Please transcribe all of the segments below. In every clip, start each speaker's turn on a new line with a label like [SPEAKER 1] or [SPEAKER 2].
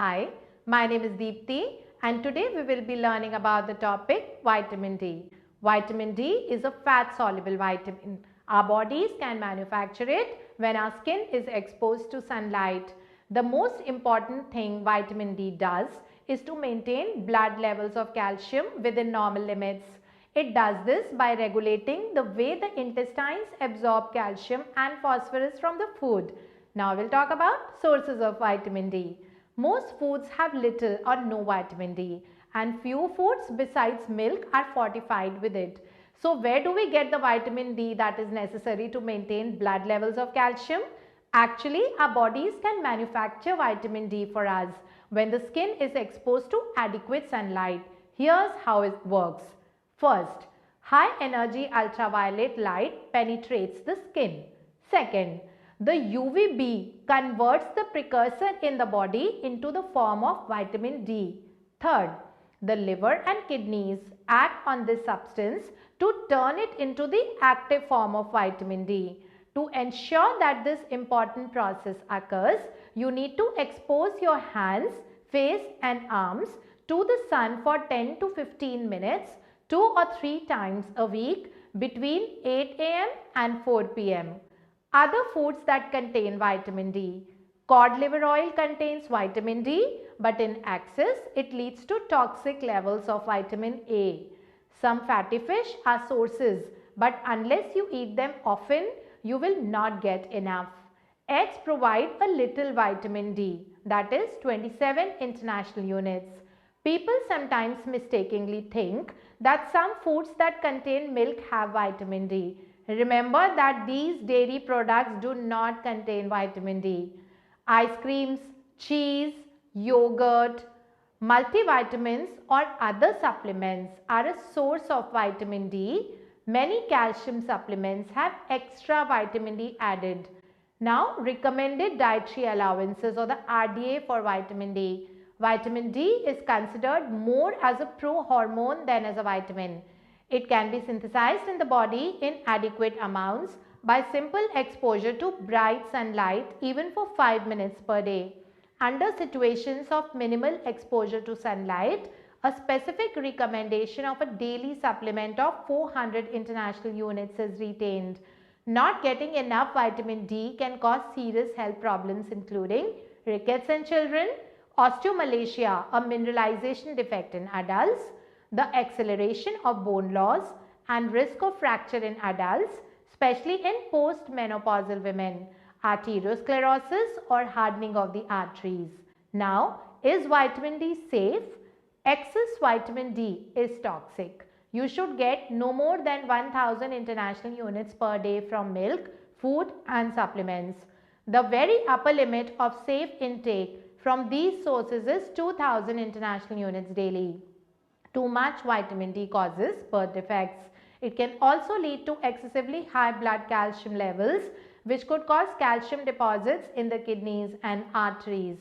[SPEAKER 1] Hi, my name is Deepti and today we will be learning about the topic vitamin D. Vitamin D is a fat soluble vitamin. Our bodies can manufacture it when our skin is exposed to sunlight. The most important thing vitamin D does is to maintain blood levels of calcium within normal limits. It does this by regulating the way the intestines absorb calcium and phosphorus from the food. Now we'll talk about sources of vitamin D. Most foods have little or no vitamin D and few foods besides milk are fortified with it. So where do we get the vitamin D that is necessary to maintain blood levels of calcium? Actually, our bodies can manufacture vitamin D for us when the skin is exposed to adequate sunlight. Here's how it works. First, high energy ultraviolet light penetrates the skin. Second, the UVB converts the precursor in the body into the form of vitamin D. Third, the liver and kidneys act on this substance to turn it into the active form of vitamin D. To ensure that this important process occurs, you need to expose your hands, face and arms to the sun for 10 to 15 minutes 2 or 3 times a week between 8 am and 4 pm. Other foods that contain vitamin D. Cod liver oil contains vitamin D, but in excess it leads to toxic levels of vitamin A. Some fatty fish are sources, but unless you eat them often, you will not get enough. Eggs provide a little vitamin D, that is 27 international units. People sometimes mistakenly think that some foods that contain milk have vitamin D. Remember that these dairy products do not contain vitamin D. Ice creams, cheese, yogurt, multivitamins or other supplements are a source of vitamin D. Many calcium supplements have extra vitamin D added. Now, recommended dietary allowances or the RDA for vitamin D. Vitamin D is considered more as a prohormone than as a vitamin. It can be synthesized in the body in adequate amounts by simple exposure to bright sunlight even for 5 minutes per day. Under situations of minimal exposure to sunlight, a specific recommendation of a daily supplement of 400 international units is retained. Not getting enough vitamin D can cause serious health problems including rickets in children, osteomalacia, a mineralization defect in adults, the acceleration of bone loss and risk of fracture in adults, especially in postmenopausal women, arteriosclerosis or hardening of the arteries. Now, is vitamin D safe? Excess vitamin D is toxic. You should get no more than 1000 international units per day from milk, food and supplements. The very upper limit of safe intake from these sources is 2000 international units daily. Too much vitamin D causes birth defects. It can also lead to excessively high blood calcium levels which could cause calcium deposits in the kidneys and arteries.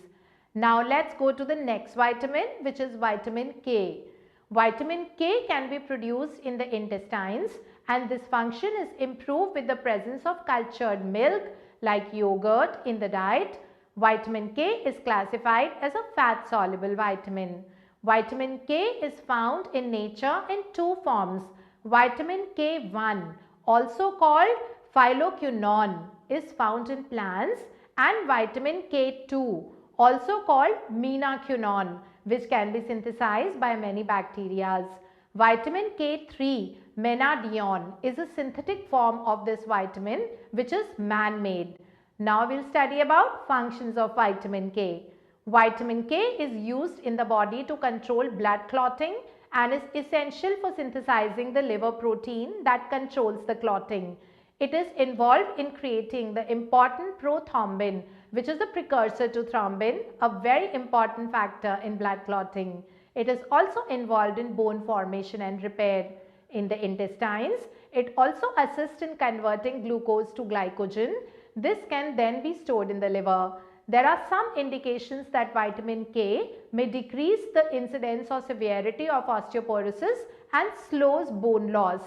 [SPEAKER 1] Now let's go to the next vitamin, which is vitamin K. Vitamin K can be produced in the intestines and this function is improved with the presence of cultured milk like yogurt in the diet. Vitamin K is classified as a fat soluble vitamin. Vitamin K is found in nature in two forms. Vitamin K1, also called phyloquinone, is found in plants, and vitamin K2, also called menaquinone, which can be synthesized by many bacteria. Vitamin K3, menadione, is a synthetic form of this vitamin which is man-made. Now we will study about functions of vitamin K. Vitamin K is used in the body to control blood clotting and is essential for synthesizing the liver protein that controls the clotting. It is involved in creating the important prothrombin, which is the precursor to thrombin, a very important factor in blood clotting. It is also involved in bone formation and repair. In the intestines, it also assists in converting glucose to glycogen. This can then be stored in the liver. There are some indications that vitamin K may decrease the incidence or severity of osteoporosis and slows bone loss.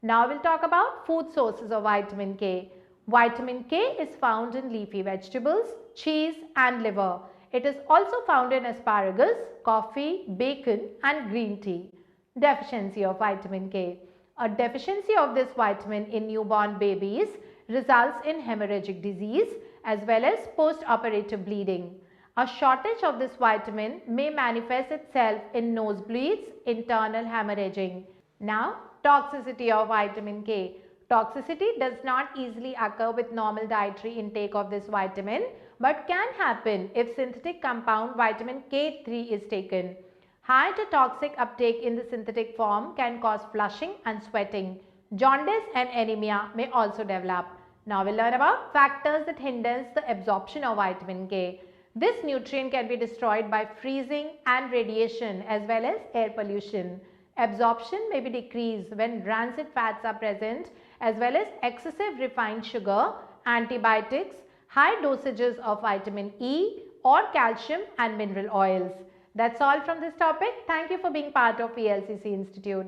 [SPEAKER 1] Now we'll talk about food sources of vitamin K. Vitamin K is found in leafy vegetables, cheese and liver. It is also found in asparagus, coffee, bacon and green tea. Deficiency of vitamin K. A deficiency of this vitamin in newborn babies results in hemorrhagic disease as well as post-operative bleeding. A shortage of this vitamin may manifest itself in nosebleeds, internal hemorrhaging. Now, toxicity of vitamin K. Toxicity does not easily occur with normal dietary intake of this vitamin, but can happen if synthetic compound vitamin K3 is taken. High to toxic uptake in the synthetic form can cause flushing and sweating. Jaundice and anemia may also develop. Now we'll learn about factors that hinders the absorption of vitamin K. This nutrient can be destroyed by freezing and radiation as well as air pollution. Absorption may be decreased when rancid fats are present as well as excessive refined sugar, antibiotics, high dosages of vitamin E or calcium and mineral oils. That's all from this topic. Thank you for being part of ELCC Institute.